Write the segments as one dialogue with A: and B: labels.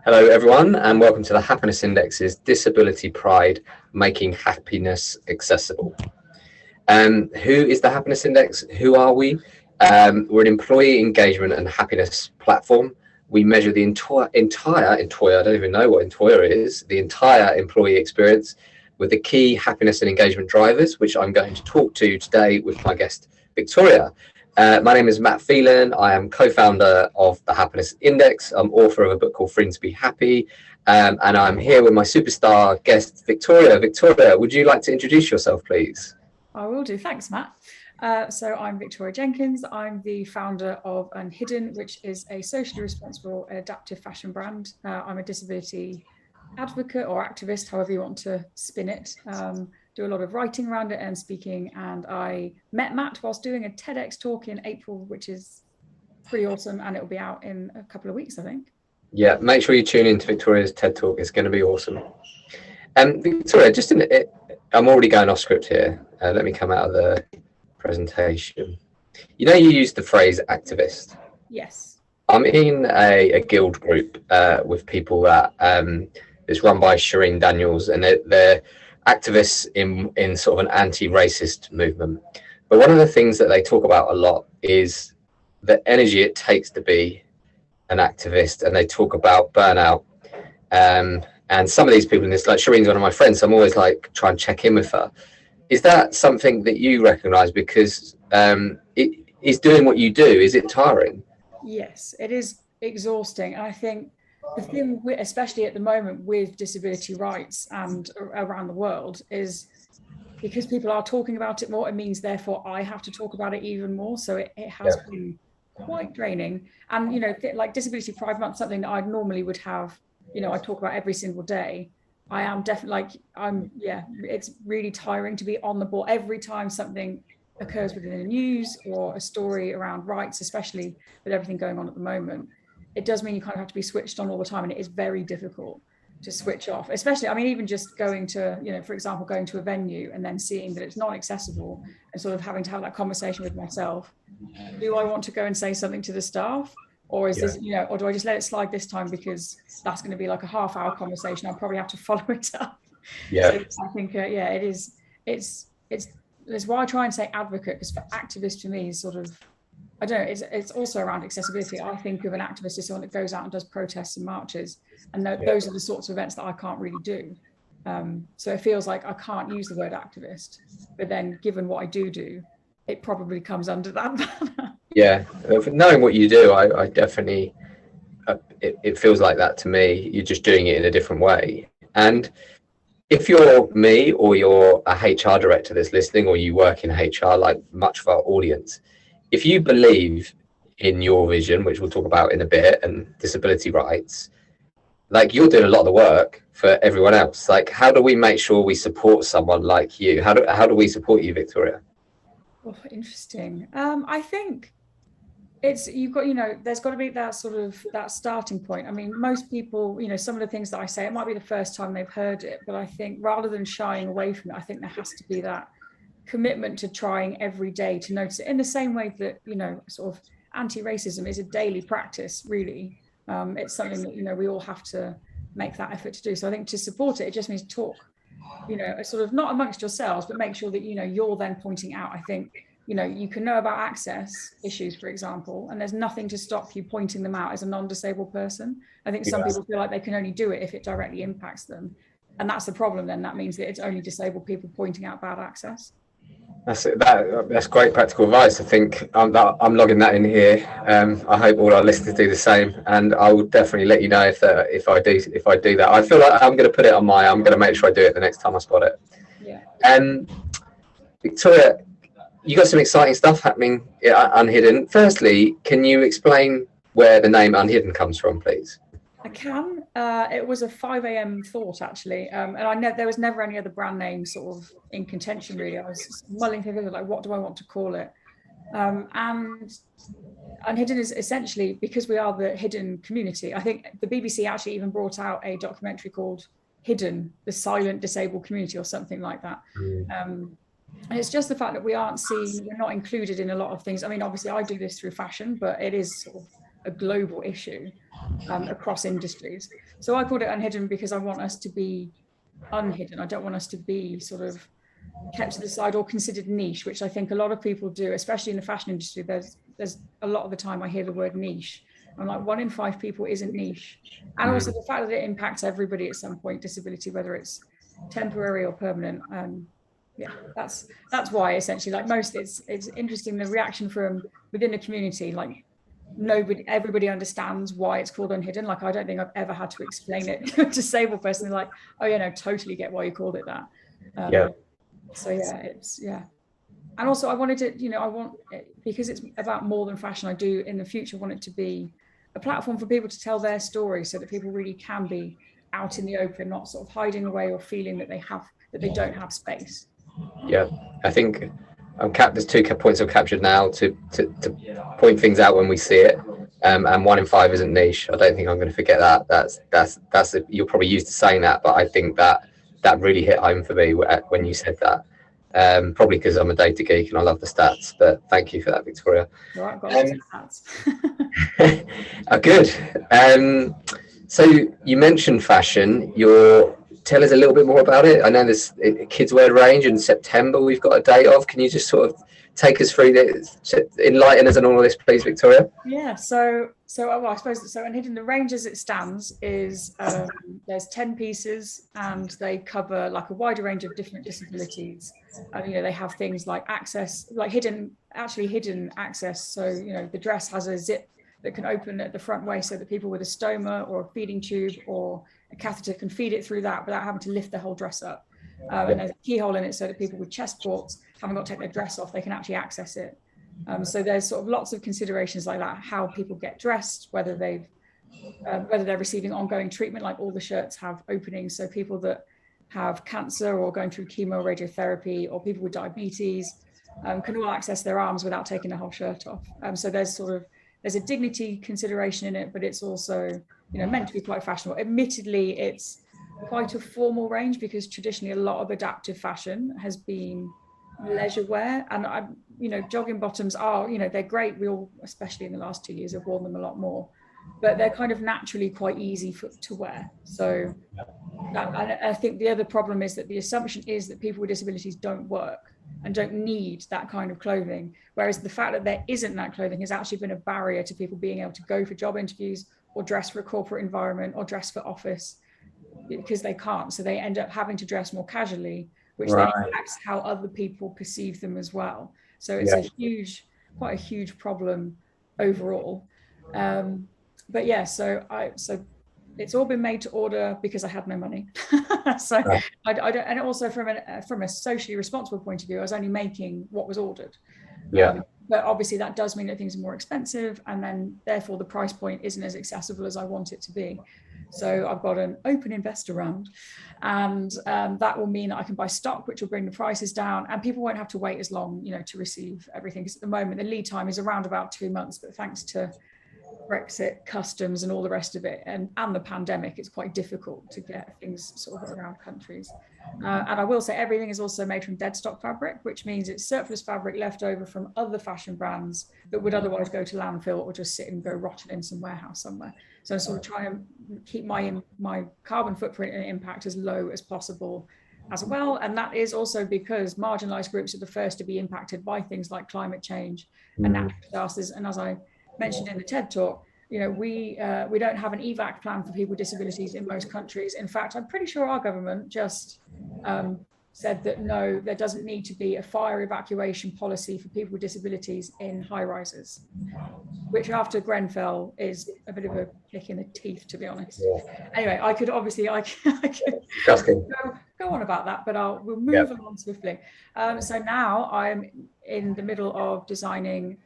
A: Hello, everyone, and welcome to the Happiness Index's Disability Pride, Making Happiness Accessible. Who is the Happiness Index? Who are we? We're an employee engagement and happiness platform. We measure the entire, I don't even know what employer is, the entire employee experience with the key happiness and engagement drivers, which I'm going to talk to today with my guest, Victoria. My name is Matt Phelan. I am co-founder of the Happiness Index. I'm author of a book called Free to Be Happy. And I'm here with my superstar guest, Victoria. Victoria, would you like to introduce yourself, please?
B: I will do. Thanks, Matt. So I'm Victoria Jenkins. I'm the founder of Unhidden, which is a socially responsible adaptive fashion brand. I'm a disability advocate or activist, however you want to spin it. Do a lot of writing around it and speaking. And I met Matt whilst doing a TEDx talk in April, which is pretty awesome. And it will be out in a couple of weeks, I think.
A: Yeah, make sure you tune into Victoria's TED Talk. It's going to be awesome. Victoria, I'm already going off script here. Let me come out of the presentation. You know, you used the phrase activist.
B: Yes.
A: I'm in a guild group with people that it's run by Shireen Daniels, and they're activists in sort of an anti-racist movement. But one of the things that they talk about a lot is the energy it takes to be an activist, and they talk about burnout. And some of these people in this, like Shireen's one of my friends, so I'm always like trying to check in with her. Is that something that you recognise? Because it is doing what you do. Is it tiring?
B: Yes, it is exhausting. And I think the thing, especially at the moment with disability rights and around the world, is because people are talking about it more, it means therefore I have to talk about it even more. So it has been quite draining. And, you know, like Disability Pride Month, something that I normally would have, you know, I talk about every single day. I am definitely it's really tiring to be on the ball every time something occurs within the news or a story around rights, especially with everything going on at the moment. It does mean you kind of have to be switched on all the time, and it is very difficult to switch off, especially, I mean, even just going to, you know, for example, going to a venue and then seeing that it's not accessible and sort of having to have that conversation with myself. Do I want to go and say something to the staff? Or is this, you know, or do I just let it slide this time because that's going to be like a half-hour conversation? I'll probably have to follow it up.
A: Yeah.
B: So I think, that's why I try and say advocate, because for activists, for me, is sort of, I don't know, it's also around accessibility. I think of an activist as someone that goes out and does protests and marches, and those are the sorts of events that I can't really do. So it feels like I can't use the word activist, but then given what I do, it probably comes under that banner.
A: Yeah, knowing what you do, I definitely, it feels like that to me. You're just doing it in a different way. And if you're me or you're a HR director that's listening, or you work in HR like much of our audience, if you believe in your vision, which we'll talk about in a bit, and disability rights, like, you're doing a lot of the work for everyone else. Like, how do we make sure we support someone like you? How do we support you, Victoria?
B: Oh, interesting. I think you've got, you know, there's got to be that sort of that starting point. I mean, most people, you know, some of the things that I say, it might be the first time they've heard it, but I think rather than shying away from it, I think there has to be that commitment to trying every day to notice it, in the same way that, you know, sort of anti-racism is a daily practice, really. It's something that, you know, we all have to make that effort to do. So I think to support it, it just means talk, you know, sort of not amongst yourselves, but make sure that, you know, you're then pointing out. I think, you know, you can know about access issues, for example, and there's nothing to stop you pointing them out as a non-disabled person. I think some people feel like they can only do it if it directly impacts them. And that's the problem then. That means that it's only disabled people pointing out bad access.
A: That's great practical advice. I think I'm logging that in here. I hope all our listeners do the same, and I will definitely let you know if I do that. I feel like I'm going to put it on I'm going to make sure I do it the next time I spot it.
B: Yeah.
A: Victoria, you got some exciting stuff happening at Unhidden. Firstly, can you explain where the name Unhidden comes from, please?
B: I can. It was a 5 a.m. thought, actually. And I know there was never any other brand name sort of in contention, really. I was mulling through like, what do I want to call it? And Unhidden is essentially, because we are the hidden community. I think the BBC actually even brought out a documentary called Hidden, the Silent Disabled Community, or something like that. And it's just the fact that we aren't seen, we're not included in a lot of things. I mean, obviously I do this through fashion, but it is sort of a global issue. across industries. So I called it Unhidden because I want us to be unhidden. I don't want us to be sort of kept to the side or considered niche, which I think a lot of people do, especially in the fashion industry. There's a lot of the time I hear the word niche. I'm like, 1 in 5 people isn't niche. And also the fact that it impacts everybody at some point, disability, whether it's temporary or permanent. Yeah, that's why essentially, like most, it's interesting the reaction from within the community. Like everybody understands why it's called Unhidden. Like I don't think I've ever had to explain it to a disabled person. They're like, oh yeah, no, totally get why you called it that. So yeah. And also I wanted to, I want it, because it's about more than fashion. I do in the future want it to be a platform for people to tell their story, so that people really can be out in the open, not sort of hiding away or feeling that they don't have space.
A: Yeah, I think there's 2 points I've captured now to point things out when we see it. And 1 in 5 isn't niche. I don't think I'm going to forget that. That's you're probably used to saying that, but I think that really hit home for me when you said that. Probably because I'm a data geek and I love the stats. But thank you for that, Victoria.
B: All right, I've got lots of stats.
A: Good. So you mentioned fashion. Tell us a little bit more about it. I know this kids wear range in September. We've got a date of. Can you just sort of take us through this, enlighten us on all of this, please, Victoria?
B: Yeah. So I suppose so. Unhidden, the range as it stands is there's 10 pieces, and they cover like a wider range of different disabilities. They have things like access, like hidden access. So the dress has a zip that can open at the front waist, so that people with a stoma or a feeding tube or a catheter can feed it through that without having to lift the whole dress up. And there's a keyhole in it, so that people with chest ports haven't got to take their dress off, they can actually access it. So there's sort of lots of considerations like that, how people get dressed, whether they're receiving ongoing treatment, like all the shirts have openings, so people that have cancer or going through chemo, radiotherapy, or people with diabetes can all access their arms without taking the whole shirt off. So there's a dignity consideration in it, but it's also meant to be quite fashionable. Admittedly, it's quite a formal range, because traditionally a lot of adaptive fashion has been leisure wear, and jogging bottoms are they're great. We all, especially in the last 2 years, have worn them a lot more, but they're kind of naturally quite easy to wear. So I think the other problem is that the assumption is that people with disabilities don't work and don't need that kind of clothing, whereas the fact that there isn't that clothing has actually been a barrier to people being able to go for job interviews or dress for a corporate environment or dress for office, because they can't. So they end up having to dress more casually, which then impacts how other people perceive them as well. So it's quite a huge problem overall. But yeah, so it's all been made to order because I had no money. So I don't, and also from a socially responsible point of view, I was only making what was ordered. But obviously that does mean that things are more expensive, and then therefore the price point isn't as accessible as I want it to be. So I've got an open investor round, and that will mean that I can buy stock, which will bring the prices down, and people won't have to wait as long, to receive everything. Because at the moment the lead time is around about 2 months, but thanks to Brexit, customs, and all the rest of it, and the pandemic, it's quite difficult to get things sort of around countries. And I will say everything is also made from dead stock fabric, which means it's surplus fabric left over from other fashion brands that would otherwise go to landfill or just sit and go rotted in some warehouse somewhere. So I sort of try and keep my carbon footprint and impact as low as possible as well. And that is also because marginalized groups are the first to be impacted by things like climate change and natural disasters. And as I mentioned in the TED talk, we don't have an evac plan for people with disabilities in most countries. In fact, I'm pretty sure our government just said that no, there doesn't need to be a fire evacuation policy for people with disabilities in high rises, which after Grenfell is a bit of a kick in the teeth, to be honest. Anyway, I could go on about that, but we'll move along swiftly. So now I'm in the middle of designing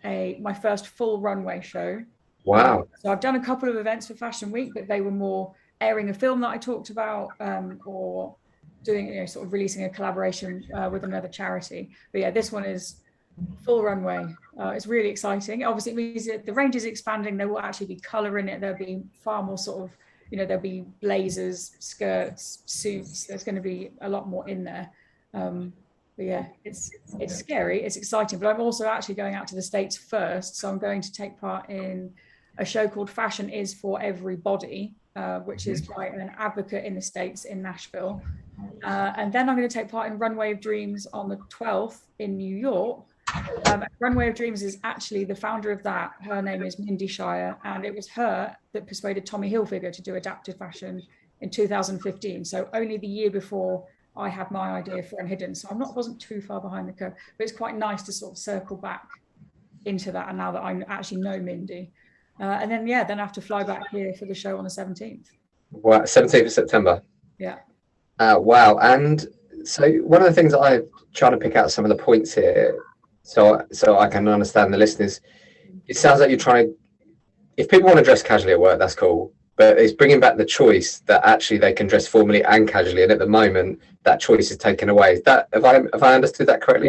B: my first full runway show.
A: Wow.
B: So I've done a couple of events for Fashion Week, but they were more airing a film that I talked about, or doing, sort of releasing a collaboration with another charity. But yeah, this one is full runway. It's really exciting. Obviously, it means that the range is expanding. There will actually be color in it. There'll be far more sort of, there'll be blazers, skirts, suits. There's going to be a lot more in there. But yeah, it's scary. It's exciting. But I'm also actually going out to the States first. So I'm going to take part in a show called Fashion is for Everybody, which is by an advocate in the States in Nashville. And then I'm going to take part in Runway of Dreams on the 12th in New York. Runway of Dreams is actually the founder of that. Her name is Mindy Shire, and it was her that persuaded Tommy Hilfiger to do adaptive fashion in 2015. So only the year before I had my idea for Unhidden. So wasn't too far behind the curve, but it's quite nice to sort of circle back into that. And now that I actually know Mindy, and then then I have to fly back here for the show on the 17th.
A: Wow, 17th of September.
B: Yeah.
A: Wow. And so one of the things I'm trying to pick out some of the points here, so I can understand the listeners. It sounds like you're trying to, if people want to dress casually at work, that's cool. But it's bringing back the choice that actually they can dress formally and casually, and at the moment that choice is taken away. Is that, have I understood that correctly?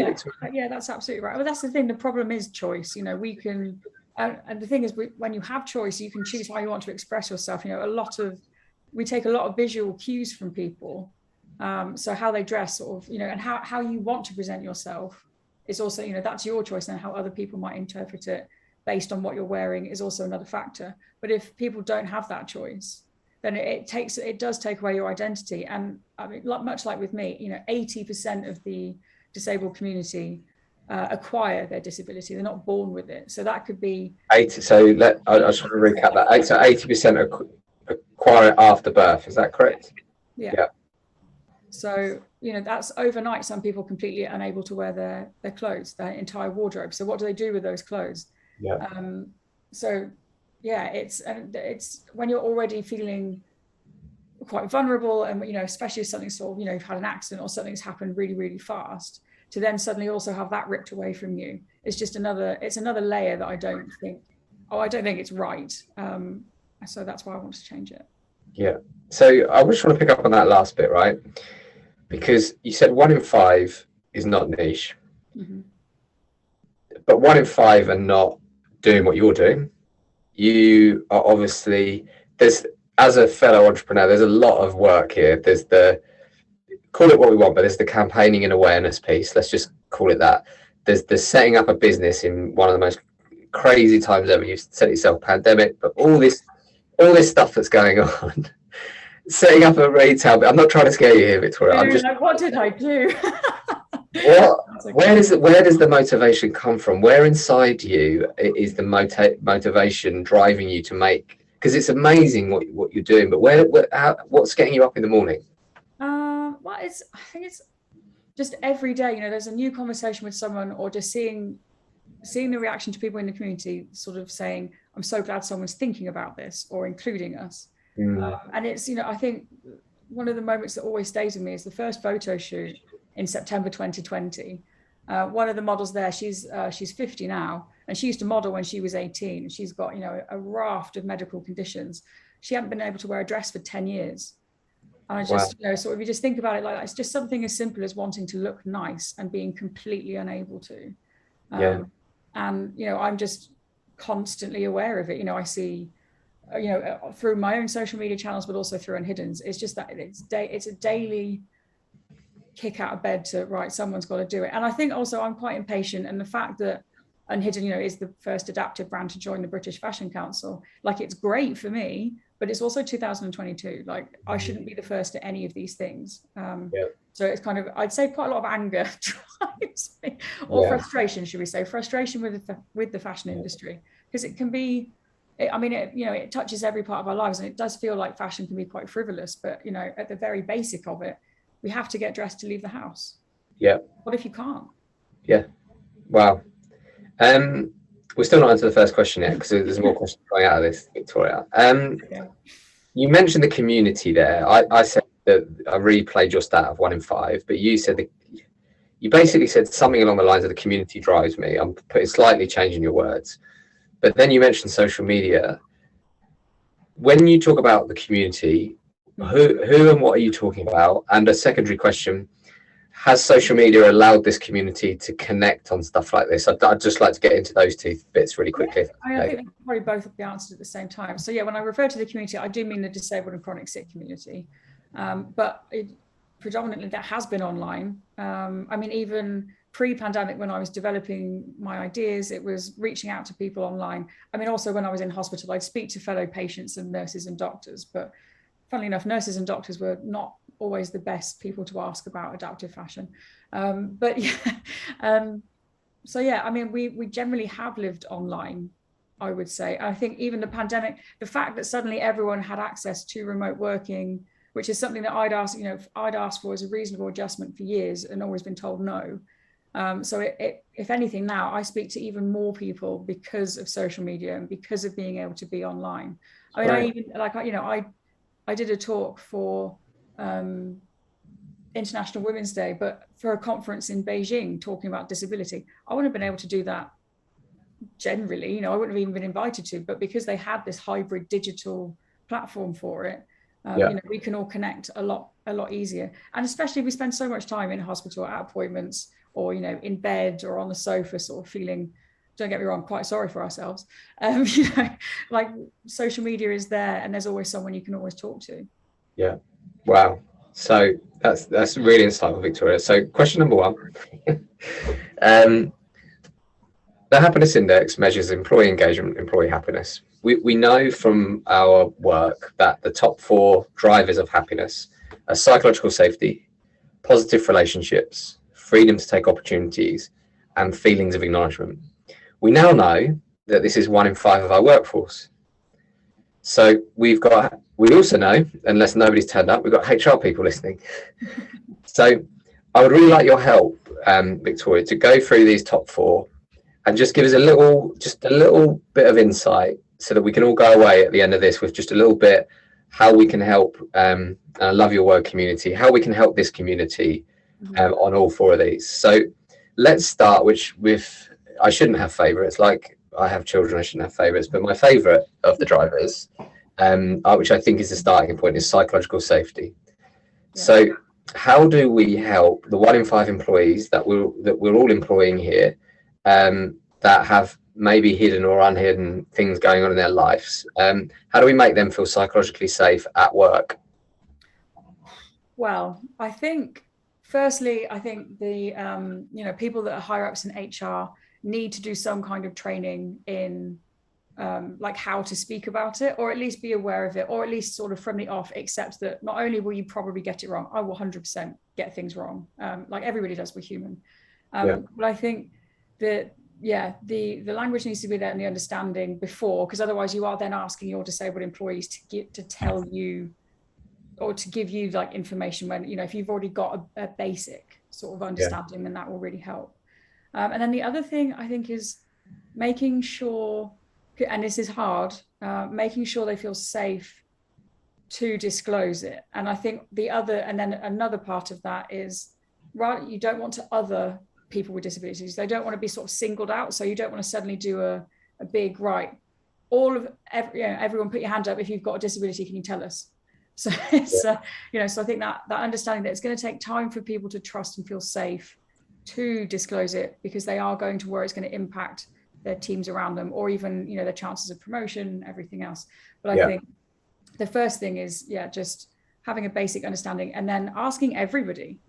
B: Yeah, that's absolutely right. Well, that's the thing. The problem is choice. We can, and the thing is, when you have choice, you can choose how you want to express yourself. We take a lot of visual cues from people. So how they dress, sort of, and how you want to present yourself is also, that's your choice, and how other people might interpret it based on what you're wearing is also another factor. But if people don't have that choice, then it does take away your identity. And I mean, much like with me, 80% of the disabled community acquire their disability. They're not born with it. So that could be
A: 80. So I just want to recap that. So 80% acquire it after birth. Is that correct?
B: Yeah. So, that's overnight. Some people completely unable to wear their clothes, their entire wardrobe. So what do they do with those clothes?
A: Yeah.
B: So yeah, it's when you're already feeling quite vulnerable, and especially if something sort of, you've had an accident or something's happened really, really fast, to then suddenly also have that ripped away from you. It's just another layer that I don't think it's right. So that's why I want to change it.
A: Yeah. So I just want to pick up on that last bit, right? Because you said 1 in 5 is not niche, but 1 in 5 are not doing what you're doing. You are obviously, as a fellow entrepreneur, there's a lot of work here. There's call it what we want, but there's the campaigning and awareness piece. Let's just call it that. There's the setting up a business in one of the most crazy times ever. You've set yourself pandemic, but all this stuff that's going on. Setting up a retail, I'm not trying to scare you here, Victoria. I'm just,
B: what did I do?
A: Where does the motivation come from? Where inside you is the motivation driving you to make? Because it's amazing what you're doing, but what's getting you up in the morning?
B: Well, I think it's just every day. There's a new conversation with someone, or just seeing the reaction to people in the community, sort of saying, "I'm so glad someone's thinking about this or including us." And it's, I think one of the moments that always stays with me is the first photo shoot in September 2020. One of the models there, she's 50 now, and she used to model when she was 18. She's got, a raft of medical conditions. She hadn't been able to wear a dress for 10 years. And I just, sort of, you just think about it like that. It's just something as simple as wanting to look nice and being completely unable to. And, I'm just constantly aware of it. I see, through my own social media channels, but also through Unhidden. It's just that it's a daily kick out of bed to, right, someone's got to do it. And I think also I'm quite impatient, and the fact that Unhidden, is the first adaptive brand to join the British Fashion Council, like, it's great for me, but it's also 2022. Like, I shouldn't be the first at any of these things. So it's kind of, I'd say quite a lot of anger drives me, or frustration, should we say, frustration with the fashion industry, because it can be, it touches every part of our lives, and it does feel like fashion can be quite frivolous, but, at the very basic of it, we have to get dressed to leave the house.
A: Yeah.
B: What if you can't?
A: Yeah. Wow. We're still not onto the first question yet, because there's more questions coming out of this, Victoria. You mentioned the community there. I said that I replayed your stat of 1 in 5, but you said you basically said something along the lines of the community drives me. I'm slightly changing your words, but then you mentioned social media. When you talk about the community, who and what are you talking about? And a secondary question: has social media allowed this community to connect on stuff like this? I'd just like to get into those two bits really quickly.
B: I think probably both of the answers at the same time. So when I refer to the community, I do mean the disabled and chronic sick community, but predominantly that has been online. Even pre-pandemic, when I was developing my ideas, it was reaching out to people online. I mean, also when I was in hospital, I'd speak to fellow patients and nurses and doctors, but funnily enough, nurses and doctors were not always the best people to ask about adaptive fashion. But yeah, so yeah, I mean, we generally have lived online, I would say. I think even the pandemic, the fact that suddenly everyone had access to remote working, which is something that I'd asked for as a reasonable adjustment for years and always been told no. So if anything, now I speak to even more people because of social media and because of being able to be online. I mean, right. I did a talk for International Women's Day, but for a conference in Beijing talking about disability. I wouldn't have been able to do that generally, I wouldn't have even been invited to, but because they had this hybrid digital platform for it, we can all connect a lot easier. And especially if we spend so much time in hospital at appointments or, in bed or on the sofa, sort of feeling, don't get me wrong, quite sorry for ourselves. Like social media is there and there's always someone you can always talk to.
A: Yeah. Wow. So that's really insightful, Victoria. So question number one, the happiness index measures employee engagement, employee happiness. We know from our work that the top 4 drivers of happiness are psychological safety, positive relationships, freedom to take opportunities, and feelings of acknowledgement. We now know that this is 1 in 5 of our workforce. So we also know, unless nobody's turned up, we've got HR people listening. So I would really like your help, Victoria, to go through these top 4 and just give us a little bit of insight so that we can all go away at the end of this with just a little bit how we can help, and I love your word community, how we can help this community on all 4 of these. So let's start with, I shouldn't have favorites, like I have children, I shouldn't have favorites, but my favorite of the drivers, which I think is the starting point, is psychological safety. Yeah. So how do we help the 1 in 5 employees that we're all employing here, that have maybe hidden or unhidden things going on in their lives? How do we make them feel psychologically safe at work?
B: Well, I think firstly, the people that are higher ups in HR need to do some kind of training in like how to speak about it, or at least be aware of it, or at least sort of from the off accept that not only will you probably get it wrong, I will 100% get things wrong, like everybody does, we're human. But I think that the language needs to be there and the understanding before, because otherwise you are then asking your disabled employees to tell you or to give you like information when, if you've already got a basic sort of understanding, then that will really help. And then the other thing I think is making sure, and this is hard, making sure they feel safe to disclose it. And I think another part of that is, right, you don't want to other people with disabilities. They don't want to be sort of singled out. So you don't want to suddenly do a big, right, everyone put your hand up if you've got a disability, can you tell us? So it's, so I think that understanding that it's going to take time for people to trust and feel safe to disclose it, because they are going to worry it's going to impact their teams around them, or even, their chances of promotion, everything else. But I think the first thing is, just having a basic understanding, and then asking everybody,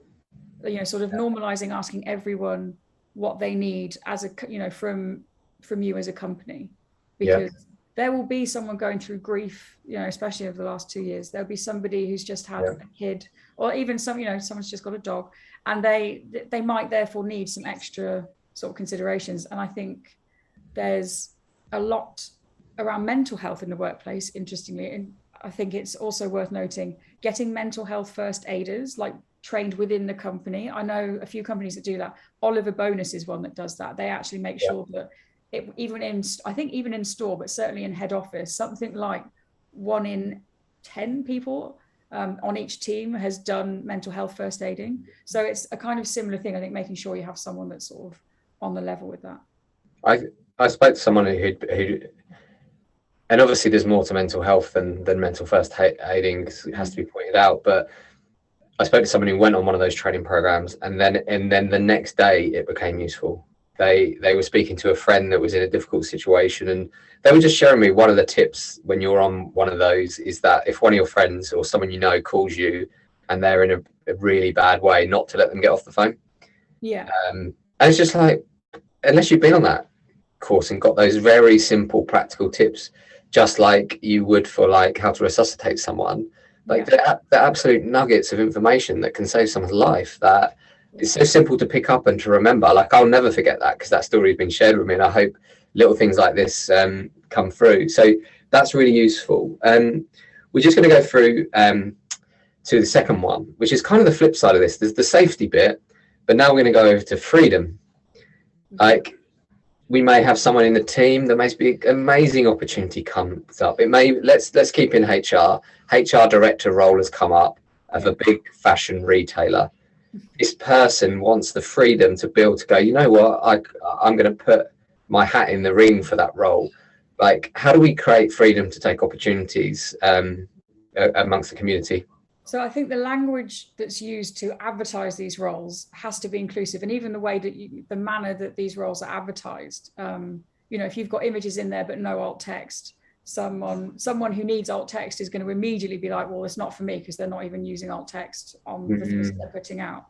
B: sort of normalizing asking everyone what they need as a, from you as a company, because there will be someone going through grief, especially over the last 2 years. There'll be somebody who's just had a kid, or even someone's just got a dog, and they might therefore need some extra sort of considerations. And I think there's a lot around mental health in the workplace, interestingly. And I think it's also worth noting, getting mental health first aiders, like trained within the company. I know a few companies that do that. Oliver Bonus is one that does that. They actually make sure that even in store, but certainly in head office, something like 1 in 10 people on each team has done mental health first aiding. So it's a kind of similar thing. I think making sure you have someone that's sort of on the level with that.
A: I spoke to someone who, and obviously there's more to mental health than mental first aiding, it has to be pointed out, but I spoke to someone who went on one of those training programs, and then the next day it became useful. They were speaking to a friend that was in a difficult situation, and they were just showing me one of the tips when you're on one of those is that if one of your friends or someone calls you and they're in a really bad way, not to let them get off the phone. And it's just like, unless you've been on that course and got those very simple practical tips, just like you would for like how to resuscitate someone, like the absolute nuggets of information that can save someone's life, that it's so simple to pick up and to remember. Like, I'll never forget that, because that story has been shared with me, and I hope little things like this come through. So that's really useful. We're just going to go through to the second one, which is kind of the flip side of this. There's the safety bit, but now we're going to go over to freedom. Like, we may have someone in the team that may be an amazing opportunity comes up. It may, let's keep in HR director role has come up of a big fashion retailer. This person wants the freedom to be able to go, you know what, I'm going to put my hat in the ring for that role. Like, how do we create freedom to take opportunities amongst the community?
B: So I think the language that's used to advertise these roles has to be inclusive, and even the way that the manner that these roles are advertised. If you've got images in there but no alt text, someone who needs alt text is going to immediately be like, well, it's not for me, because they're not even using alt text on the things that they're putting out.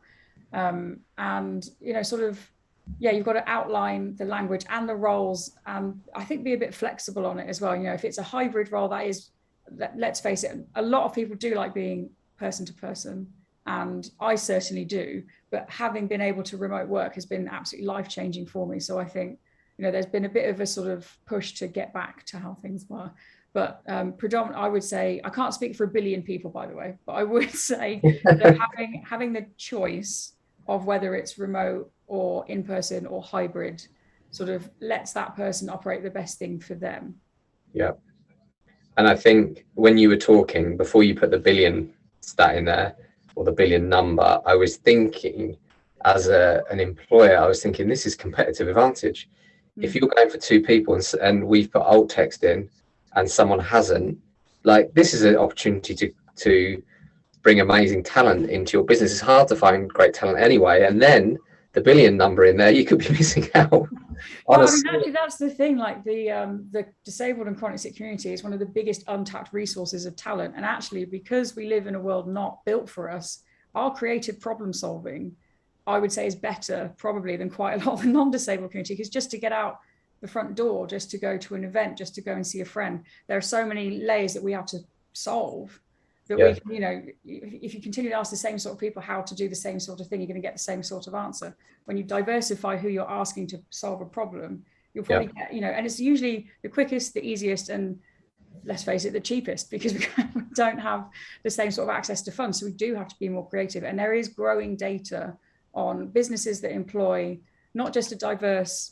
B: You've got to outline the language and the roles, and I think be a bit flexible on it as well. If it's a hybrid role, that is, let's face it, a lot of people do like being person to person, and I certainly do, but having been able to remote work has been absolutely life-changing for me. So I think there's been a bit of a sort of push to get back to how things were, but predominantly I would say, I can't speak for a billion people, by the way, but I would say that having the choice of whether it's remote or in person or hybrid sort of lets that person operate the best thing for them.
A: Yeah. And I think when you were talking before you put the billion stat in there, or the billion number, I was thinking, as an employer, I was thinking, this is competitive advantage. If you're going for two people and we've put alt text in and someone hasn't, like, this is an opportunity to bring amazing talent into your business. It's hard to find great talent anyway, and then the billion number in there, you could be missing out.
B: Actually, that's the thing. Like, the disabled and chronic sick community is one of the biggest untapped resources of talent. And actually, because we live in a world not built for us, our creative problem solving, I would say, is better probably than quite a lot of the non-disabled community, because just to get out the front door, just to go to an event, just to go and see a friend, there are so many layers that we have to solve that we can, if you continue to ask the same sort of people how to do the same sort of thing, you're going to get the same sort of answer. When you diversify who you're asking to solve a problem, you'll probably get, and it's usually the quickest, the easiest, and let's face it, the cheapest, because we don't have the same sort of access to funds. So we do have to be more creative. And there is growing data on businesses that employ not just a diverse,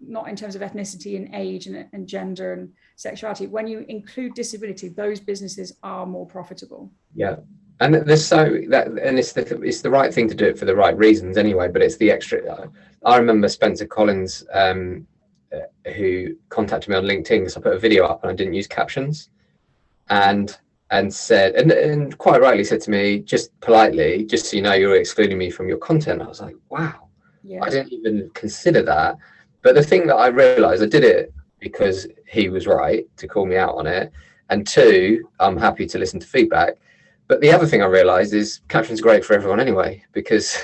B: not in terms of ethnicity and age and gender and sexuality. When you include disability, those businesses are more profitable.
A: Yeah. And there's it's the right thing to do it for the right reasons anyway, but it's the extra. I remember Spencer Collins, who contacted me on LinkedIn because I put a video up and I didn't use captions, and said, and quite rightly said to me, just politely, just so you know, you're excluding me from your content. I was like, wow. Yeah. I didn't even consider that. But the thing that I realized, I did it because he was right to call me out on it. And two, I'm happy to listen to feedback. But the other thing I realized is captions are great for everyone anyway, because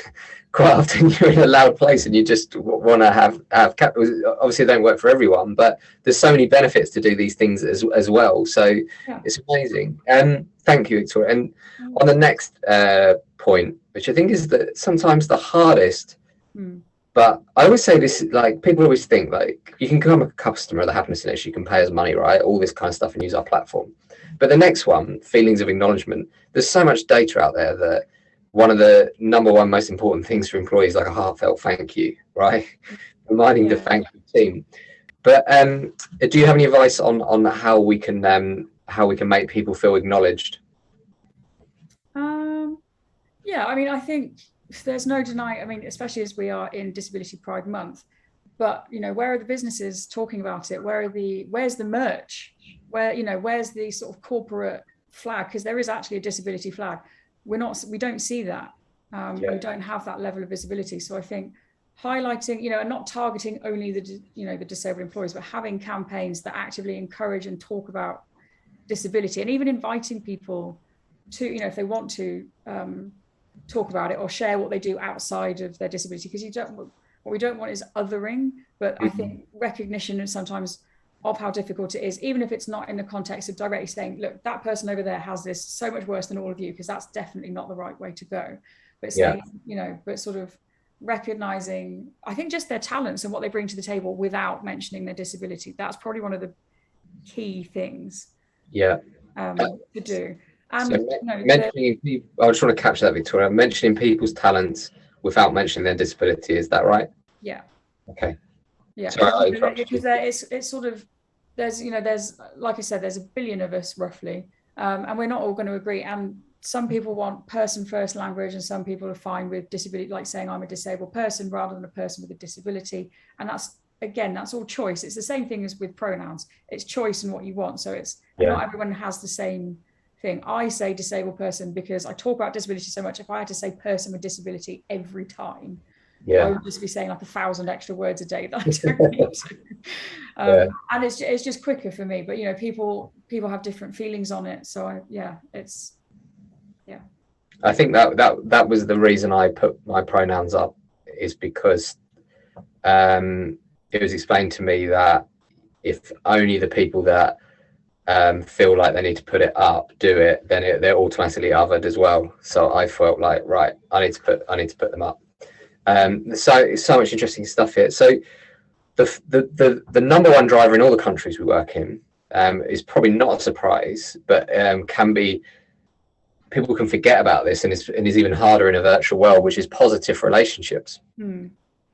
A: quite often you're in a loud place and you just want to have obviously they don't work for everyone, but there's so many benefits to do these things as well. So it's amazing. Thank you, Victoria. And on the next point, which I think is sometimes the hardest, but I always say this, like, people always think like you can become a customer of the Happiness Index, you can pay us money, right? All this kind of stuff, and use our platform. But the next one, feelings of acknowledgement, there's so much data out there that one of the number one most important things for employees is like a heartfelt thank you, right? Reminding the thank you team. But do you have any advice on how we can make people feel acknowledged?
B: I think there's no denying, especially as we are in Disability Pride Month, but where are the businesses talking about it? Where's the merch? Where's the sort of corporate flag? Because there is actually a disability flag. We don't see that. We don't have that level of visibility. So I think highlighting, and not targeting only the disabled employees, but having campaigns that actively encourage and talk about disability, and even inviting people to, if they want to talk about it or share what they do outside of their disability, because What we don't want is othering, but I think recognition and sometimes of how difficult it is, even if it's not in the context of directly saying, look, that person over there has this so much worse than all of you, because that's definitely not the right way to go. But saying, but sort of recognizing, I think, just their talents and what they bring to the table without mentioning their disability. That's probably one of the key things to do. And
A: so mentioning I just want to capture that, Victoria, mentioning people's talents without mentioning their disability, is that right?
B: Yeah.
A: Okay.
B: Yeah. Sorry, because it's sort of, there's like I said, there's a billion of us roughly, and we're not all going to agree. And some people want person first language, and some people are fine with disability, like saying I'm a disabled person rather than a person with a disability. And that's all choice. It's the same thing as with pronouns. It's choice and what you want. So it's not everyone has the same thing. I say disabled person because I talk about disability so much. If I had to say person with disability every time, I would just be saying like 1,000 extra words a day that I don't need to. And it's just quicker for me. But people have different feelings on it. So
A: I think that was the reason I put my pronouns up, is because it was explained to me that if only the people that feel like they need to put it up do it, then they're automatically othered as well. So I felt like, right, I need to put them up. So it's so much interesting stuff here. So the number one driver in all the countries we work in is probably not a surprise, but can be, people can forget about this, and is even harder in a virtual world, which is positive relationships.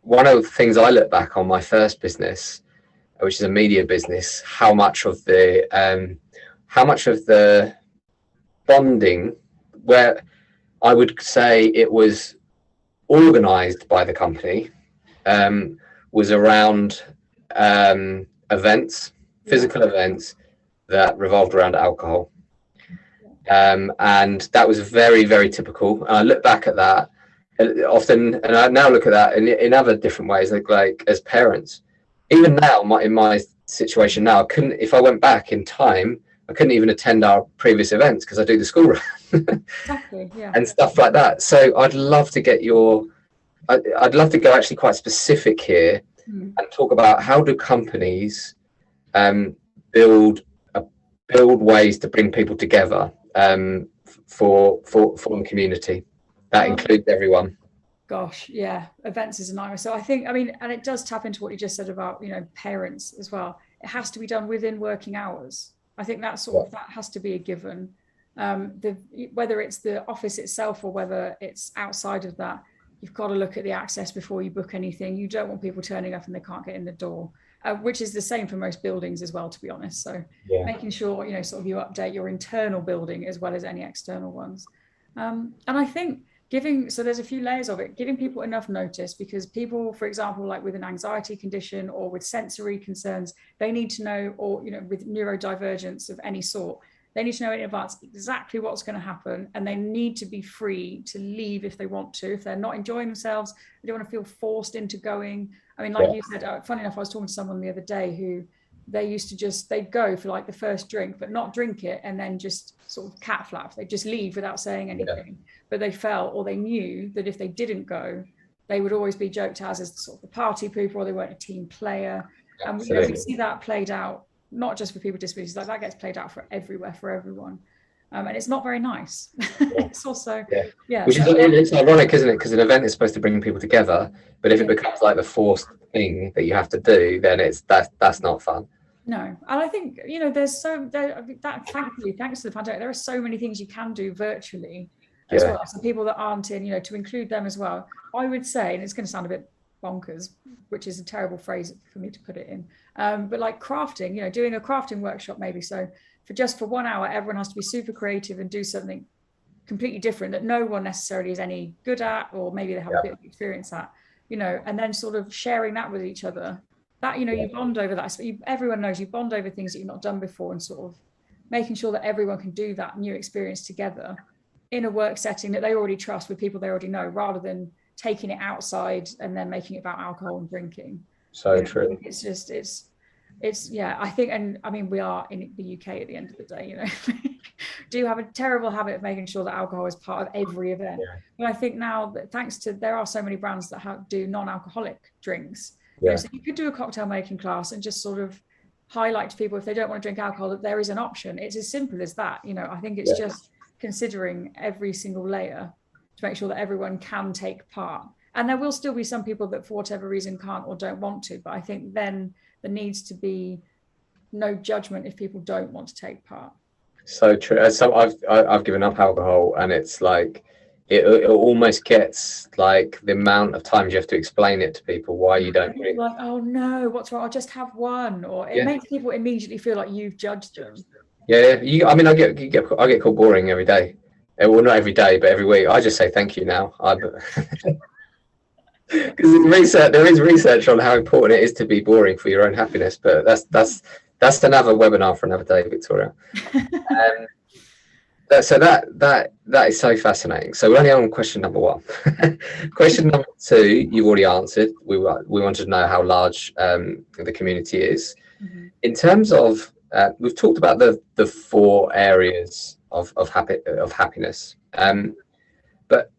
A: One of the things I look back on my first business, which is a media business, how much of the bonding, where I would say it was organized by the company, was around events, physical events that revolved around alcohol. And that was very, very typical. And I look back at that often, and I now look at that in other different ways, like as parents. Even now, in my situation now, if I went back in time, I couldn't even attend our previous events because I do the school run.
B: Exactly, yeah.
A: And stuff like that. So I'd love to get I'd love to go actually quite specific here and talk about how do companies build ways to bring people together for the community that includes everyone.
B: Gosh, yeah, events is a nightmare. So I think, and it does tap into what you just said about parents as well. It has to be done within working hours. I think that has to be a given. Whether it's the office itself or whether it's outside of that, you've got to look at the access before you book anything. You don't want people turning up and they can't get in the door, which is the same for most buildings as well, to be honest. So making sure, you update your internal building as well as any external ones. And I think there's a few layers of it, giving people enough notice, because people, for example, like with an anxiety condition or with sensory concerns, they need to know, or, with neurodivergence of any sort, they need to know in advance exactly what's going to happen, and they need to be free to leave if they want to. If they're not enjoying themselves, they don't want to feel forced into going. You said, funny enough, I was talking to someone the other day who they used to they'd go for like the first drink, but not drink it, and then just sort of cat flap. They'd just leave without saying anything. But they felt, or they knew that if they didn't go, they would always be joked as sort of the party pooper, or they weren't a team player. And we see that played out, not just for people with disabilities, like that gets played out for everyone. And it's not very nice. It's also,
A: which is it's ironic, isn't it? Because an event is supposed to bring people together, but if it becomes like the forced thing that you have to do, then that's not fun.
B: No, and I think there's thankfully, thanks to the pandemic, there are so many things you can do virtually as well. So people that aren't in, to include them as well. I would say, and it's going to sound a bit bonkers, which is a terrible phrase for me to put it in, but like crafting, doing a crafting workshop maybe. So for 1 hour, everyone has to be super creative and do something completely different that no one necessarily is any good at, or maybe they have a bit of experience at, and then sort of sharing that with each other. That, you bond over that. Everyone knows you bond over things that you've not done before, and sort of making sure that everyone can do that new experience together in a work setting that they already trust, with people they already know, rather than taking it outside and then making it about alcohol and drinking.
A: So true.
B: It's just, I think, and we are in the UK at the end of the day, do have a terrible habit of making sure that alcohol is part of every event.
A: Yeah.
B: But I think now that thanks to, there are so many brands that do non-alcoholic drinks.
A: Yeah.
B: So you could do a cocktail making class and just sort of highlight to people, if they don't want to drink alcohol, that there is an option. It's as simple as that. I think it's just considering every single layer to make sure that everyone can take part. And there will still be some people that for whatever reason can't or don't want to, but I think then there needs to be no judgment if people don't want to take part.
A: So true. So I've given up alcohol, and it's like it almost gets like the amount of times you have to explain it to people why you don't drink.
B: Like, oh no, what's wrong? I'll just have one. Or it makes people immediately feel like you've judged them.
A: Yeah. I mean, I get called boring every day. Well, not every day, but every week. I just say thank you now. Because there is research on how important it is to be boring for your own happiness. But that's another webinar for another day, Victoria. So that is so fascinating. So we're only on question number 1. Question number 2, you've already answered. We wanted to know how large the community is. Mm-hmm. In terms of, we've talked about the 4 areas of happiness. But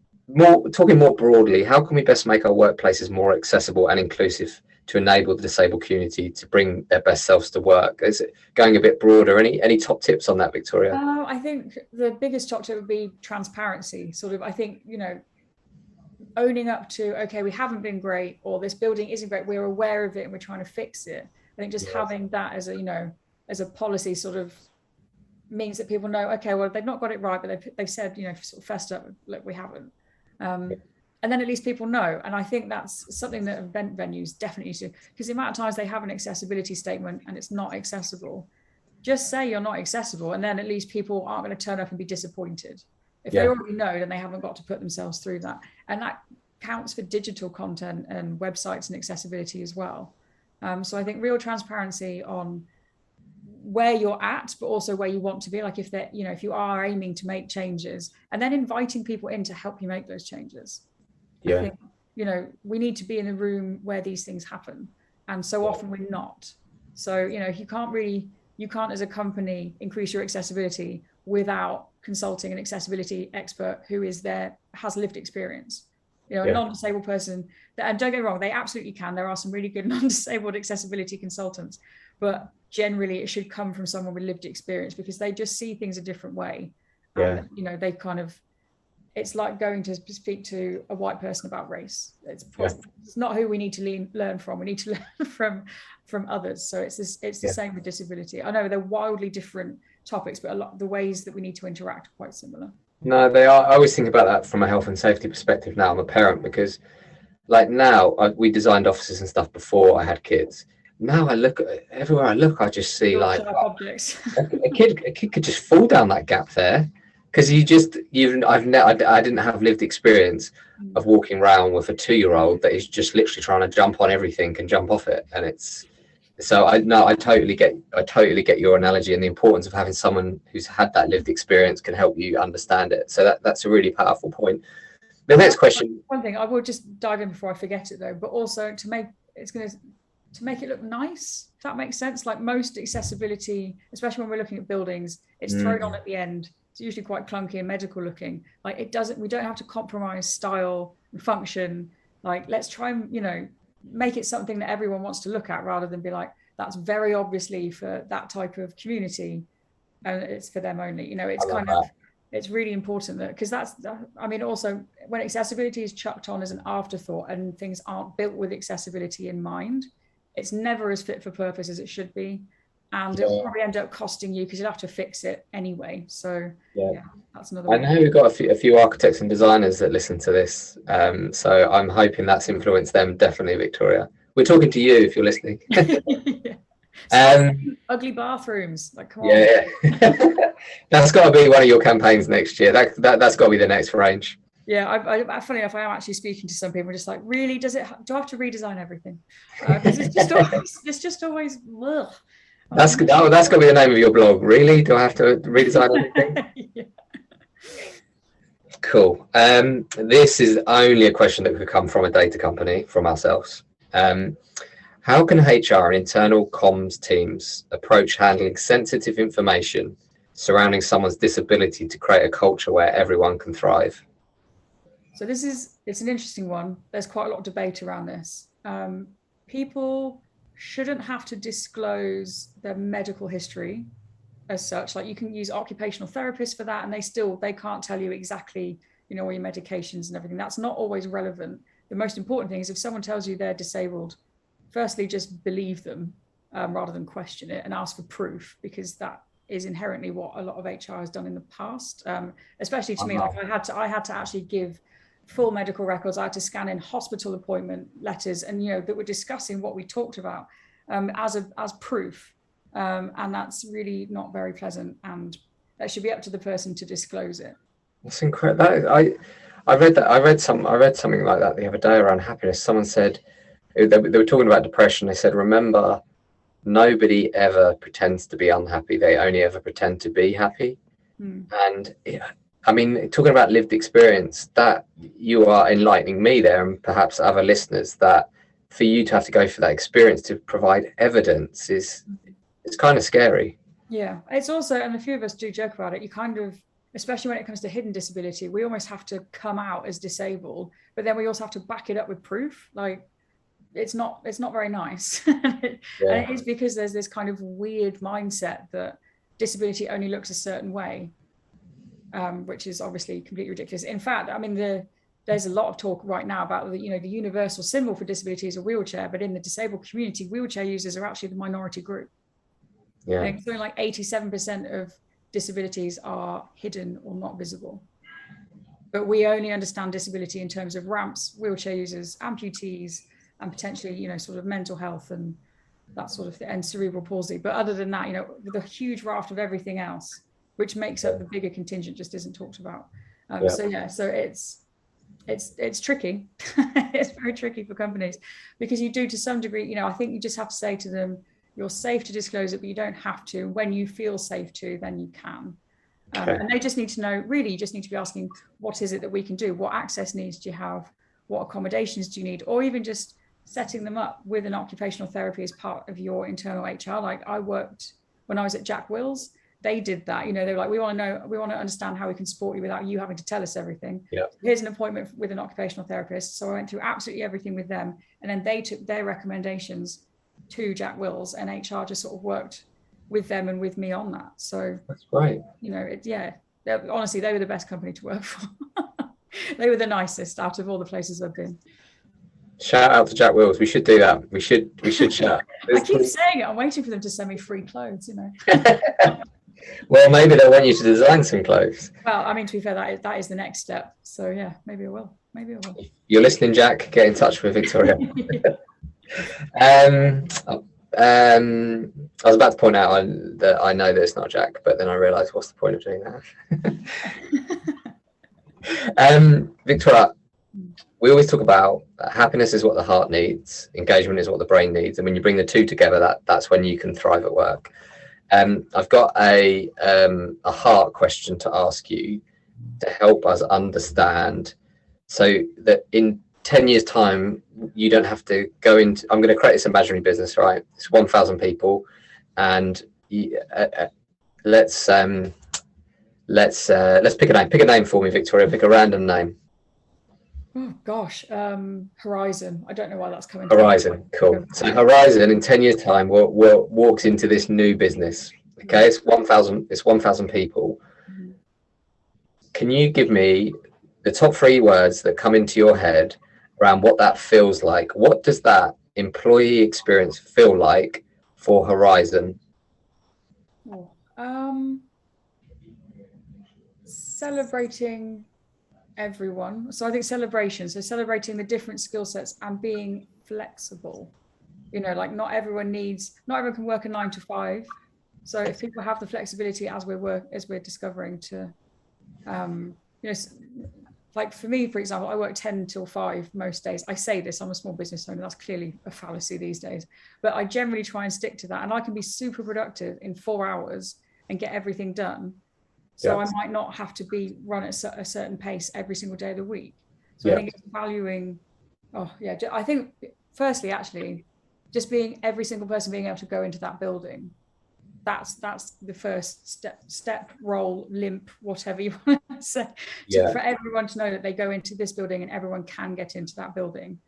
A: talking more broadly, how can we best make our workplaces more accessible and inclusive to enable the disabled community to bring their best selves to work? Is it going a bit broader? Any top tips on that, Victoria?
B: I think the biggest top tip would be transparency. Sort of, I think, owning up to, okay, we haven't been great, or this building isn't great, we're aware of it and we're trying to fix it. I think just having that as a policy sort of means that people know, okay, well, they've not got it right, but they've said, sort of fessed up, look, we haven't. And then at least people know. And I think that's something that event venues definitely do, because the amount of times they have an accessibility statement and it's not accessible, just say you're not accessible, and then at least people aren't going to turn up and be disappointed. If they already know, then they haven't got to put themselves through that. And that counts for digital content and websites and accessibility as well. So I think real transparency on where you're at, but also where you want to be. Like if you are aiming to make changes, and then inviting people in to help you make those changes. I think, we need to be in a room where these things happen. And so often we're not. So, you can't as a company increase your accessibility without consulting an accessibility expert who has lived experience. A non-disabled person, and don't get me wrong, they absolutely can. There are some really good non-disabled accessibility consultants, but generally it should come from someone with lived experience, because they just see things a different way. They kind of, it's like going to speak to a white person about race. It's not who we need to learn from. We need to learn from others. So it's the same with disability. I know they're wildly different topics, but a lot of the ways that we need to interact are quite similar.
A: No, they are. I always think about that from a health and safety perspective. Now I'm a parent, because like now we designed offices and stuff before I had kids. Now I look everywhere I look, I just see like
B: objects.
A: a kid could just fall down that gap there. Because I didn't have lived experience of walking around with a 2-year-old that is just literally trying to jump on everything and jump off it, and I totally get your analogy, and the importance of having someone who's had that lived experience can help you understand it. So that's a really powerful point. The next question.
B: One thing I will just dive in before I forget it though, but also to make it look nice, if that makes sense. Like most accessibility, especially when we're looking at buildings, it's thrown on at the end. It's usually quite clunky and medical looking. Like we don't have to compromise style and function. Like let's try and, make it something that everyone wants to look at, rather than be like, that's very obviously for that type of community and it's for them only. It's really important that, because also when accessibility is chucked on as an afterthought and things aren't built with accessibility in mind, it's never as fit for purpose as it should be. And it'll probably end up costing you, because you'll have to fix it anyway. So that's another.
A: I know we've got a few architects and designers that listen to this, so I'm hoping that's influenced them. Definitely, Victoria. We're talking to you if you're listening.
B: Ugly bathrooms, like come
A: on. That's got to be one of your campaigns next year. That's got to be the next range.
B: Yeah, funny enough, I am actually speaking to some people just like, really, do I have to redesign everything? Because it's just always ugh.
A: That's got to be the name of your blog. Really? Do I have to redesign everything? Cool. This is only a question that could come from a data company, from ourselves. How can HR and internal comms teams approach handling sensitive information surrounding someone's disability to create a culture where everyone can thrive?
B: So it's an interesting one. There's quite a lot of debate around this. People shouldn't have to disclose their medical history as such. Like, you can use occupational therapists for that, and they can't tell you exactly, all your medications and everything. That's not always relevant. The most important thing is, if someone tells you they're disabled, firstly, just believe them, rather than question it, and ask for proof, because that is inherently what a lot of HR has done in the past. Especially to me, like I had to actually give full medical records. I had to scan in hospital appointment letters, and that were discussing what we talked about, as proof. And that's really not very pleasant, and that should be up to the person to disclose it.
A: That's incredible. I read something like that the other day around happiness. Someone said, they were talking about depression. They said, remember, nobody ever pretends to be unhappy. They only ever pretend to be happy. And I mean, talking about lived experience, that you are enlightening me there, and perhaps other listeners, that for you to have to go for that experience to provide evidence it's kind of scary.
B: Yeah, it's also, and a few of us do joke about it, you kind of, especially when it comes to hidden disability, we almost have to come out as disabled, but then we also have to back it up with proof. Like, it's not very nice. And it is because there's this kind of weird mindset that disability only looks a certain way, which is obviously completely ridiculous. In fact, I mean, there's a lot of talk right now about the universal symbol for disability is a wheelchair, but in the disabled community, wheelchair users are actually the minority group.
A: Yeah,
B: I think something like 87% of disabilities are hidden or not visible. But we only understand disability in terms of ramps, wheelchair users, amputees, and potentially, sort of mental health and that sort of thing, and cerebral palsy. But other than that, the huge raft of everything else, which makes up the bigger contingent, just isn't talked about. So it's tricky. It's very tricky for companies, because you do, to some degree, I think you just have to say to them, you're safe to disclose it, but you don't have to. When you feel safe to, then you can. And they just need to know, really, you just need to be asking, what is it that we can do? What access needs do you have? What accommodations do you need? Or even just setting them up with an occupational therapy as part of your internal HR. Like, I worked, when I was at Jack Wills, they did that. They were like, we want to understand how we can support you without you having to tell us everything.
A: Yeah.
B: Here's an appointment with an occupational therapist. So I went through absolutely everything with them. And then they took their recommendations to Jack Wills, and HR just sort of worked with them and with me on that. So
A: that's great.
B: Honestly, they were the best company to work for. They were the nicest out of all the places I've been.
A: Shout out to Jack Wills. We should do that. We should shout.
B: I keep saying it. I'm waiting for them to send me free clothes,
A: Well, maybe they want you to design some clothes.
B: Well, I mean, to be fair, that is the next step. So yeah, maybe I will.
A: You're listening, Jack? Get in touch with Victoria. I was about to point out that I know that it's not Jack, but then I realised, what's the point of doing that? Victoria, we always talk about happiness is what the heart needs, engagement is what the brain needs, and when you bring the two together, that's when you can thrive at work. I've got a heart question to ask you to help us understand, so that in 10 years time you don't have to go into, I'm going to create this imaginary business, right? It's 1,000 people, and let's pick a name for me, Victoria. Pick a random name.
B: Oh gosh, Horizon. I don't know why that's coming.
A: Horizon, cool. So Horizon in 10 years time walks into this new business. Okay, it's 1,000 people.
B: Mm-hmm.
A: Can you give me the top 3 words that come into your head around what that feels like? What does that employee experience feel like for Horizon?
B: Celebrating everyone. So I think celebrating the different skill sets and being flexible. Like, not everyone can work a 9 to 5. So if people have the flexibility as we're discovering to, like for me, for example, I work 10 till 5 most days. I say this, I'm a small business owner. That's clearly a fallacy these days, but I generally try and stick to that. And I can be super productive in 4 hours and get everything done. So I might not have to be run at a certain pace every single day of the week. So I think it's valuing, I think firstly, actually, just being every single person being able to go into that building, that's the first step, role, limp, whatever you want to say, for everyone to know that they go into this building and everyone can get into that building.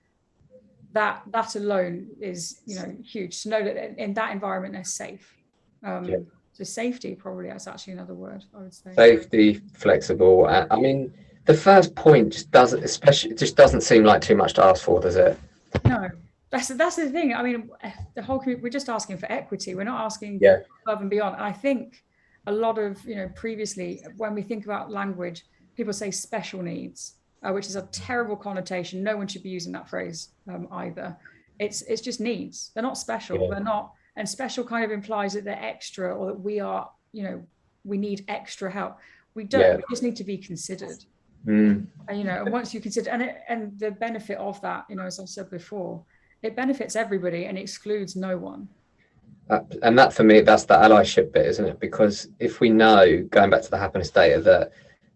B: That alone is, you know, huge, to know that in that environment they're safe. So safety, probably, that's actually another word I would say.
A: Safety, flexible. I mean, the first point just doesn't seem like too much to ask for, does it?
B: No, that's the thing. I mean, the whole community, we're just asking for equity. We're not asking above and beyond. I think a lot of, you know, previously when we think about language, people say special needs, which is a terrible connotation. No one should be using that phrase either. It's just needs. They're not special. They're not. And special kind of implies that they're extra, or that we are, you know, we need extra help. We don't. We just need to be considered. And, you know, and once you consider, and the benefit of that, you know, as I said before, it benefits everybody and excludes no one.
A: And that, for me, that's the allyship bit, isn't it? Because if we know, going back to the happiness data, that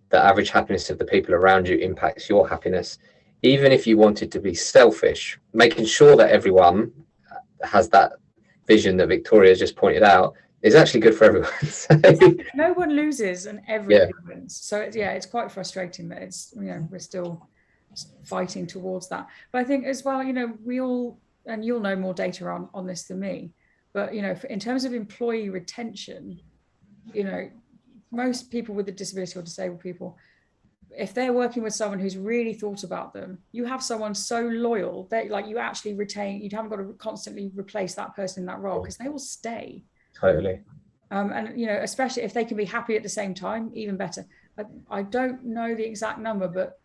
A: the average happiness of the people around you impacts your happiness, even if you wanted to be selfish, making sure that everyone has that vision that Victoria just pointed out is actually good for everyone.
B: No one loses and everybody wins. So it's quite frustrating that it's, you know, we're still fighting towards that. But I think as well, you know, we all, and you'll know more data on this than me, but, you know, in terms of employee retention, you know, most people with a disability or disabled people, if they're working with someone who's really thought about them, you have someone so loyal that, like, you actually retain, you haven't got to constantly replace that person in that role, because they will stay.
A: Totally.
B: And, you know, especially if they can be happy at the same time, even better. I don't know the exact number, but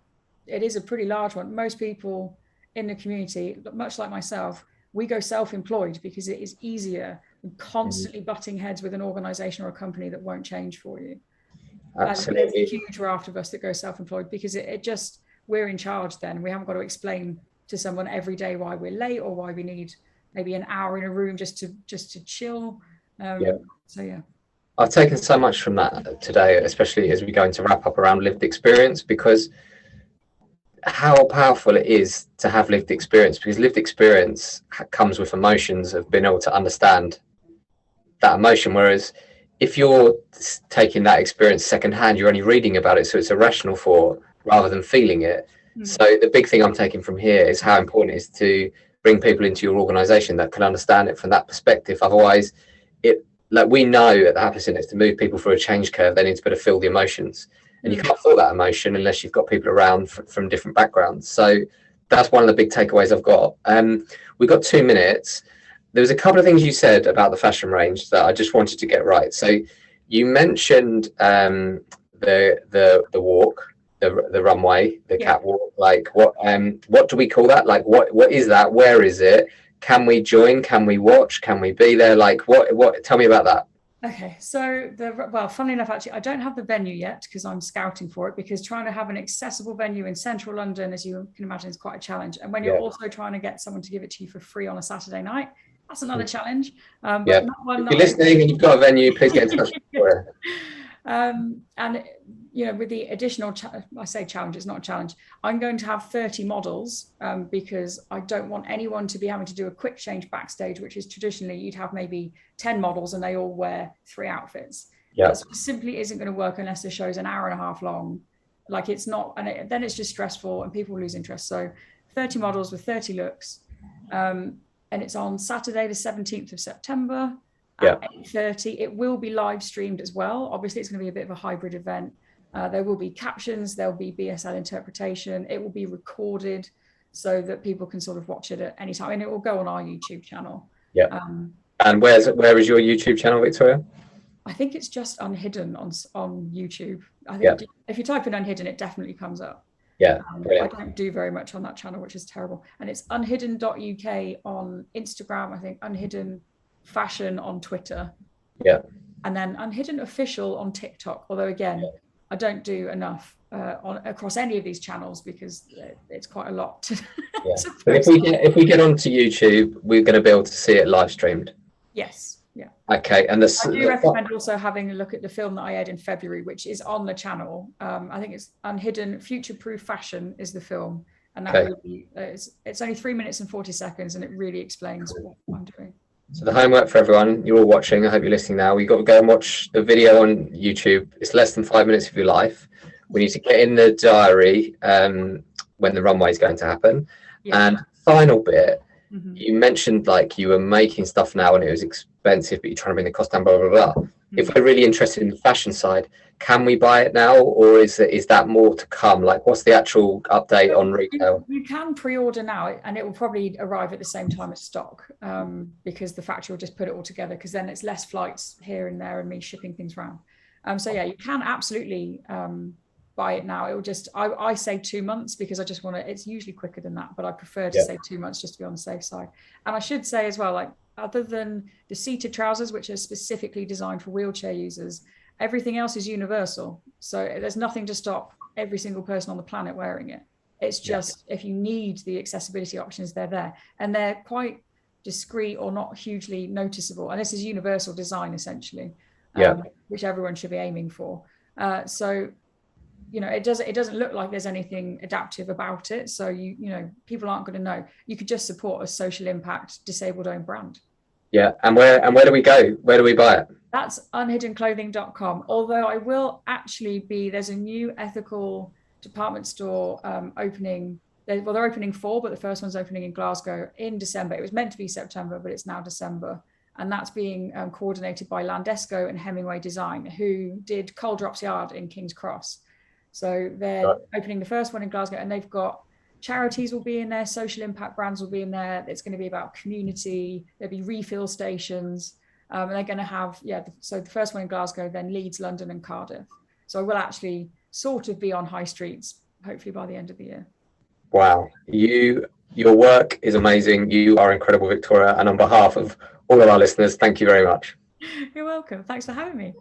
B: it is a pretty large one. Most people in the community, much like myself, we go self-employed because it is easier than constantly butting heads with an organization or a company that won't change for you.
A: Absolutely.
B: And there's a huge raft of us that go self-employed because it just, we're in charge then. We haven't got to explain to someone every day why we're late or why we need maybe an hour in a room just to chill. So
A: I've taken so much from that today, especially as we go into wrap up around lived experience, because how powerful it is to have lived experience, because lived experience comes with emotions of being able to understand that emotion. Whereas if you're taking that experience secondhand, you're only reading about it, so it's a rational thought rather than feeling it. So the big thing I'm taking from here is how important it is to bring people into your organization that can understand it from that perspective. Otherwise, like we know at the Happiness Index, to move people through a change curve, they need to be able to feel the emotions, and you can't feel that emotion unless you've got people around from different backgrounds. So that's one of the big takeaways I've got. We've got 2 minutes. There was a couple of things you said about the fashion range that I just wanted to get right. So you mentioned the walk, the runway, the catwalk. Like what do we call that? Like what is that? Where is it? Can we join? Can we watch? Can we be there? Like what? Tell me about that.
B: Okay, so well, funnily enough, actually, I don't have the venue yet because I'm scouting for it, because trying to have an accessible venue in central London, as you can imagine, is quite a challenge. And when you're also trying to get someone to give it to you for free on a Saturday night, that's another challenge. But not one
A: if you're listening and you've got a venue, please get in touch with Victoria.
B: And, you know, with the additional, I say challenge, it's not a challenge. I'm going to have 30 models because I don't want anyone to be having to do a quick change backstage, which is traditionally you'd have maybe 10 models and they all wear 3 outfits. That simply isn't going to work unless the show's an hour and a half long. Like it's not, and then it's just stressful and people lose interest. So 30 models with 30 looks. And it's on Saturday, the 17th of September. At 8:30. It will be live streamed as well. Obviously, it's going to be a bit of a hybrid event. There will be captions, there'll be BSL interpretation. It will be recorded so that people can sort of watch it at any time, and it will go on our YouTube channel.
A: And where is your YouTube channel, Victoria?
B: I think it's just Unhidden on YouTube. I think if you type in Unhidden, it definitely comes up. I don't do very much on that channel, which is terrible. And it's unhidden.uk on Instagram. I think Unhidden Fashion on Twitter, and then Unhidden Official on TikTok. Although again, I don't do enough across any of these channels because it's quite a lot.
A: But if we get onto YouTube, we're going to be able to see it live streamed.
B: Yes.
A: Okay. And
B: I do recommend also having a look at the film that I aired in February, which is on the channel. I think it's Unhidden Future Proof Fashion is the film, and that really it's only 3 minutes and 40 seconds, and it really explains what I'm doing.
A: So the homework for everyone, you're all watching, I hope you're listening now. You've got to go and watch a video on YouTube. It's less than 5 minutes of your life. We need to get in the diary when the runway is going to happen.
B: Yeah.
A: And final bit,
B: Mm-hmm.
A: you mentioned like you were making stuff now and it was expensive, but you're trying to bring the cost down, blah, blah, blah.
B: Mm-hmm.
A: If we're really interested in the fashion side, can we buy it now, or is that more to come? Like, what's the actual update on retail?
B: You can pre-order now, and it will probably arrive at the same time as stock, because the factory will just put it all together, because then it's less flights here and there and me shipping things around. So yeah, you can absolutely buy it now. It will just, I say 2 months because I just want to, it's usually quicker than that, but I prefer to say 2 months just to be on the safe side. And I should say as well, like, other than the seated trousers, which are specifically designed for wheelchair users, everything else is universal. So there's nothing to stop every single person on the planet wearing it. It's just, if you need the accessibility options, they're there. And they're quite discreet or not hugely noticeable. And this is universal design, essentially, which everyone should be aiming for. So, you know, it doesn't look like there's anything adaptive about it. So, you know, people aren't going to know. You could just support a social impact, disabled-owned brand.
A: Yeah, and where do we go? Where do we buy it?
B: That's unhiddenclothing.com. Although I will actually there's a new ethical department store opening. They're opening 4, but the first one's opening in Glasgow in December. It was meant to be September, but it's now December. And that's being coordinated by Landesco and Hemingway Design, who did Coal Drops Yard in King's Cross. So they're opening the first one in Glasgow, and they've got charities will be in there, social impact brands will be in there. It's going to be about community. There'll be refill stations. And they're going to have, so the first one in Glasgow, then Leeds, London, and Cardiff. So I will actually sort of be on high streets, hopefully by the end of the year.
A: Wow. Your work is amazing. You are incredible, Victoria. And on behalf of all of our listeners, thank you very much.
B: You're welcome. Thanks for having me.